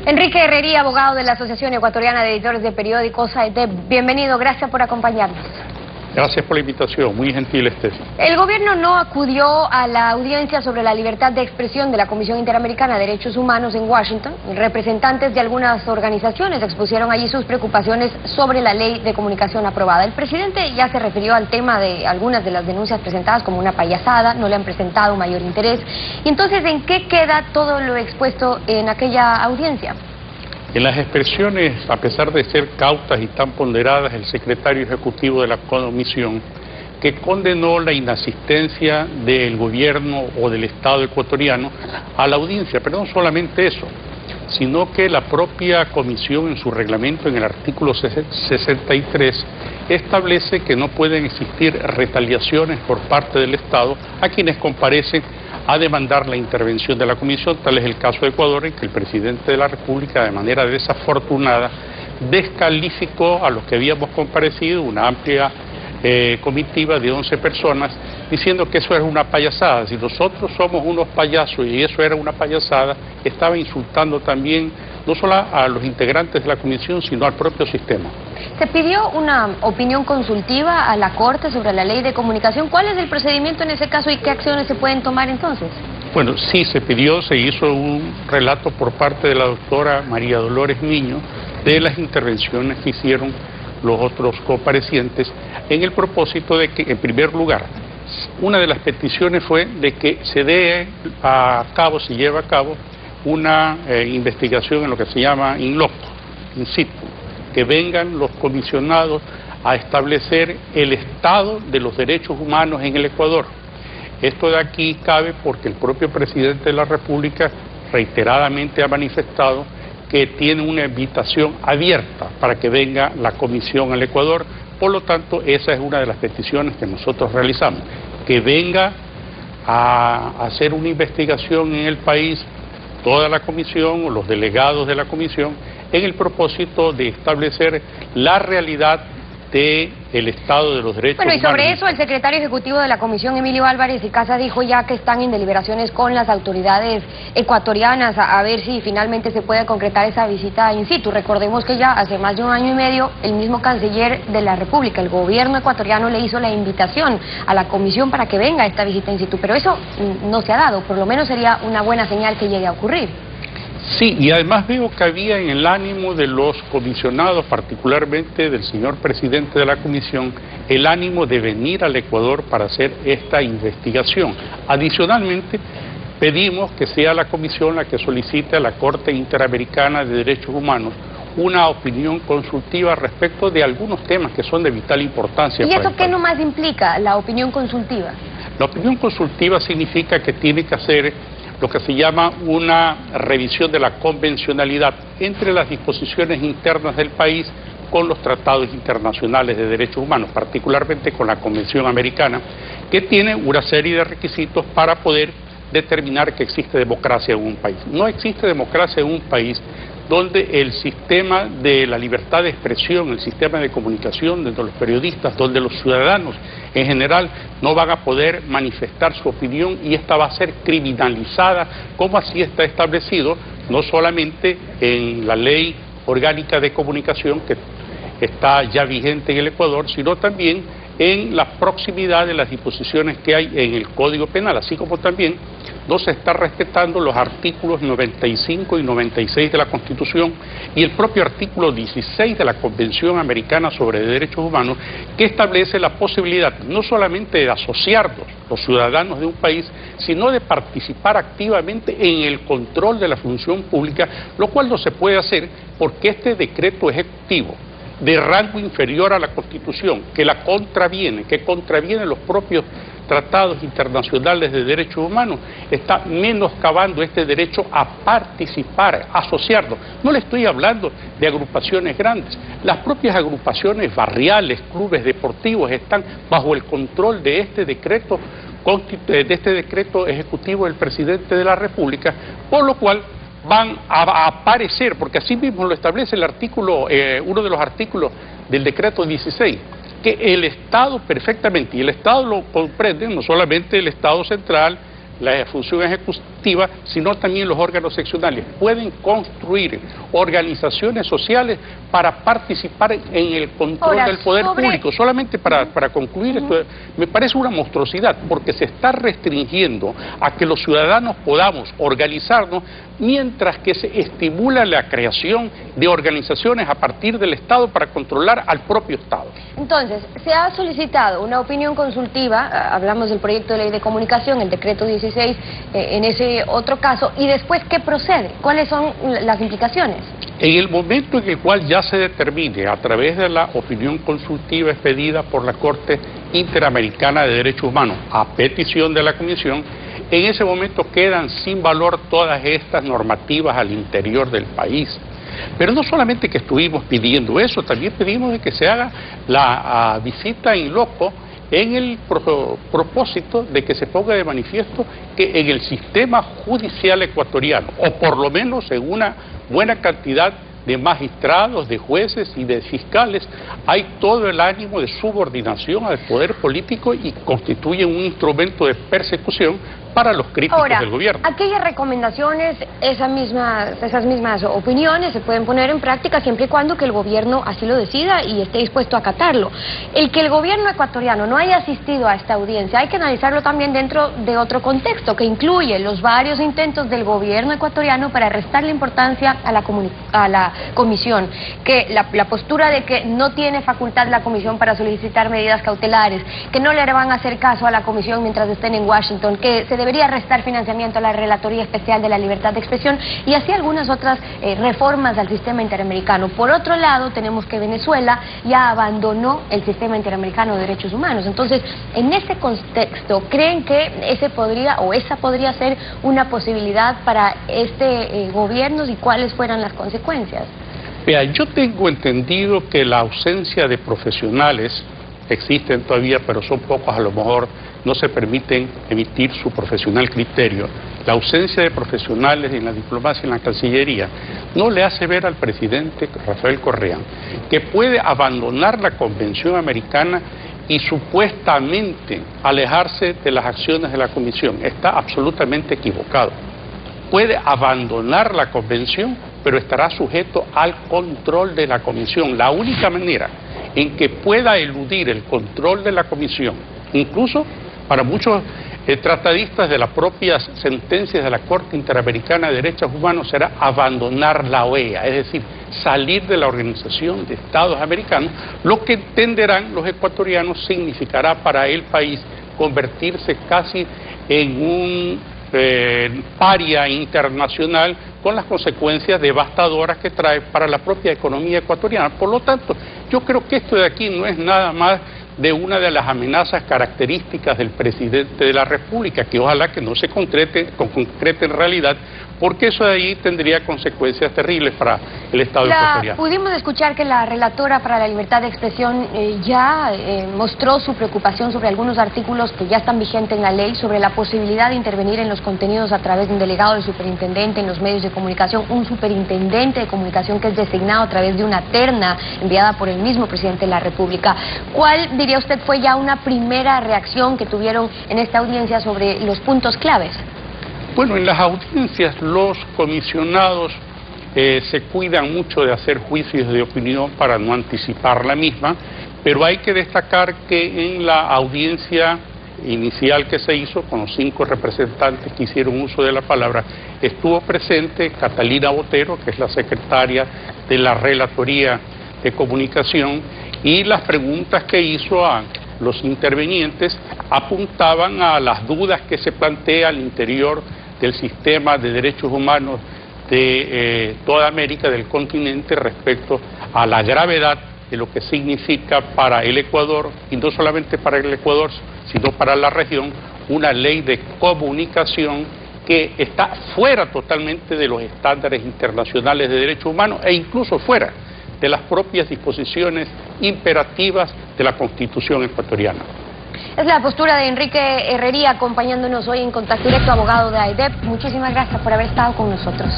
Enrique Herrería, abogado de la Asociación Ecuatoriana de Editores de Periódicos, AETEP. Bienvenido, gracias por acompañarnos. Gracias por la invitación, muy gentil Estefi. El gobierno no acudió a la audiencia sobre la libertad de expresión de la Comisión Interamericana de Derechos Humanos en Washington. Representantes de algunas organizaciones expusieron allí sus preocupaciones sobre la ley de comunicación aprobada. El presidente ya se refirió al tema de algunas de las denuncias presentadas como una payasada, no le han presentado mayor interés. Y entonces, ¿en qué queda todo lo expuesto en aquella audiencia? En las expresiones, a pesar de ser cautas y tan ponderadas, el secretario ejecutivo de la Comisión, que condenó la inasistencia del gobierno o del Estado ecuatoriano a la audiencia, pero no solamente eso, sino que la propia Comisión en su reglamento, en el artículo 63, establece que no pueden existir retaliaciones por parte del Estado a quienes comparecen a demandar la intervención de la Comisión. Tal es el caso de Ecuador, en que el presidente de la República, de manera desafortunada, descalificó a los que habíamos comparecido, una amplia comitiva de 11 personas, diciendo que eso era una payasada. Si nosotros somos unos payasos y eso era una payasada, estaba insultando también no solo a los integrantes de la Comisión, sino al propio sistema. Se pidió una opinión consultiva a la Corte sobre la ley de comunicación. ¿Cuál es el procedimiento en ese caso y qué acciones se pueden tomar entonces? Bueno, sí se pidió, se hizo un relato por parte de la doctora María Dolores Niño de las intervenciones que hicieron los otros comparecientes, en el propósito de que, en primer lugar, una de las peticiones fue de que se lleve a cabo una investigación en lo que se llama in loco, in situ, que vengan los comisionados a establecer el estado de los derechos humanos en el Ecuador. Esto de aquí cabe porque el propio presidente de la República reiteradamente ha manifestado que tiene una invitación abierta para que venga la comisión al Ecuador. Por lo tanto, esa es una de las peticiones que nosotros realizamos, que venga a hacer una investigación en el país toda la comisión o los delegados de la comisión, en el propósito de establecer la realidad del Estado de los Derechos Humanos. Bueno, y sobre eso el secretario ejecutivo de la Comisión, Emilio Álvarez y Casa, dijo ya que están en deliberaciones con las autoridades ecuatorianas a ver si finalmente se puede concretar esa visita in situ. Recordemos que ya hace más de 1 año y medio el mismo canciller de la República, el gobierno ecuatoriano, le hizo la invitación a la Comisión para que venga esta visita in situ, pero eso no se ha dado. Por lo menos sería una buena señal que llegue a ocurrir. Sí, y además veo que había en el ánimo de los comisionados, particularmente del señor presidente de la comisión, el ánimo de venir al Ecuador para hacer esta investigación. Adicionalmente, pedimos que sea la comisión la que solicite a la Corte Interamericana de Derechos Humanos una opinión consultiva respecto de algunos temas que son de vital importancia. ¿Y eso qué nomás implica, la opinión consultiva? La opinión consultiva significa que tiene que hacer lo que se llama una revisión de la convencionalidad entre las disposiciones internas del país con los tratados internacionales de derechos humanos, particularmente con la Convención Americana, que tiene una serie de requisitos para poder determinar que existe democracia en un país. No existe democracia en un país donde el sistema de la libertad de expresión, el sistema de comunicación de los periodistas, donde los ciudadanos en general no van a poder manifestar su opinión y esta va a ser criminalizada, como así está establecido, no solamente en la ley orgánica de comunicación que está ya vigente en el Ecuador, sino también en la proximidad de las disposiciones que hay en el Código Penal, así como también no se está respetando los artículos 95 y 96 de la Constitución y el propio artículo 16 de la Convención Americana sobre Derechos Humanos, que establece la posibilidad no solamente de asociarnos los ciudadanos de un país, sino de participar activamente en el control de la función pública, lo cual no se puede hacer porque este decreto ejecutivo de rango inferior a la Constitución, que contraviene los propios tratados internacionales de derechos humanos, está menoscabando este derecho a participar, a asociarnos. No le estoy hablando de agrupaciones grandes, las propias agrupaciones barriales, clubes deportivos están bajo el control de este decreto ejecutivo del presidente de la República, por lo cual van a aparecer, porque así mismo lo establece el artículo, uno de los artículos del decreto 16, que el Estado perfectamente, y el Estado lo comprende, no solamente el Estado central, la función ejecutiva, sino también los órganos seccionales. Pueden construir organizaciones sociales para participar en el control del poder público. Solamente para concluir, esto me parece una monstruosidad, porque se está restringiendo a que los ciudadanos podamos organizarnos, mientras que se estimula la creación de organizaciones a partir del Estado para controlar al propio Estado. Entonces, se ha solicitado una opinión consultiva, hablamos del proyecto de ley de comunicación, el decreto 16, en ese otro caso, y después, ¿qué procede? ¿Cuáles son las implicaciones? En el momento en el cual ya se determine, a través de la opinión consultiva expedida por la Corte Interamericana de Derechos Humanos, a petición de la Comisión, en ese momento quedan sin valor todas estas normativas al interior del país. Pero no solamente que estuvimos pidiendo eso, también pedimos de que se haga la visita in loco en el propósito de que se ponga de manifiesto que en el sistema judicial ecuatoriano, o por lo menos en una buena cantidad de magistrados, de jueces y de fiscales, hay todo el ánimo de subordinación al poder político y constituyen un instrumento de persecución para los críticos del gobierno. Aquellas recomendaciones, esas mismas opiniones se pueden poner en práctica siempre y cuando que el gobierno así lo decida y esté dispuesto a acatarlo. El que el gobierno ecuatoriano no haya asistido a esta audiencia hay que analizarlo también dentro de otro contexto que incluye los varios intentos del gobierno ecuatoriano para restarle importancia a la comisión, que la postura de que no tiene facultad la comisión para solicitar medidas cautelares, que no le van a hacer caso a la comisión mientras estén en Washington, que se debería restar financiamiento a la Relatoría Especial de la Libertad de Expresión y así algunas otras reformas al sistema interamericano. Por otro lado, tenemos que Venezuela ya abandonó el sistema interamericano de derechos humanos. Entonces, en ese contexto, ¿creen que esa podría ser una posibilidad para este gobierno y cuáles fueran las consecuencias? Vea, yo tengo entendido que la ausencia de profesionales existen todavía, pero son pocos, a lo mejor no se permiten emitir su profesional criterio. La ausencia de profesionales en la diplomacia y en la Cancillería no le hace ver al presidente Rafael Correa que puede abandonar la Convención Americana y supuestamente alejarse de las acciones de la Comisión. Está absolutamente equivocado. Puede abandonar la Convención, pero estará sujeto al control de la Comisión. La única manera en que pueda eludir el control de la Comisión, incluso para muchos tratadistas de las propias sentencias de la Corte Interamericana de Derechos Humanos, será abandonar la OEA, es decir, salir de la Organización de Estados Americanos, lo que entenderán los ecuatorianos significará para el país convertirse casi en un paria internacional, con las consecuencias devastadoras que trae para la propia economía ecuatoriana. Por lo tanto, yo creo que esto de aquí no es nada más de una de las amenazas características del presidente de la República, que ojalá que no se concrete en realidad, porque eso de ahí tendría consecuencias terribles para el Estado ecuatoriano. Pudimos escuchar que la relatora para la libertad de expresión ya mostró su preocupación sobre algunos artículos que ya están vigentes en la ley, sobre la posibilidad de intervenir en los contenidos a través de un delegado del superintendente en los medios de comunicación, un superintendente de comunicación que es designado a través de una terna enviada por el mismo presidente de la República. ¿Cuál, diría usted, fue ya una primera reacción que tuvieron en esta audiencia sobre los puntos claves? Bueno, en las audiencias los comisionados se cuidan mucho de hacer juicios de opinión para no anticipar la misma, pero hay que destacar que en la audiencia inicial que se hizo con los 5 representantes que hicieron uso de la palabra, estuvo presente Catalina Botero, que es la secretaria de la Relatoría de Comunicación, y las preguntas que hizo a los intervenientes apuntaban a las dudas que se plantea al interior del sistema de derechos humanos de toda América, del continente, respecto a la gravedad de lo que significa para el Ecuador, y no solamente para el Ecuador, sino para la región, una ley de comunicación que está fuera totalmente de los estándares internacionales de derechos humanos e incluso fuera de las propias disposiciones imperativas de la Constitución ecuatoriana. Es la postura de Enrique Herrería, acompañándonos hoy en Contacto Directo, abogado de AIDEP. Muchísimas gracias por haber estado con nosotros.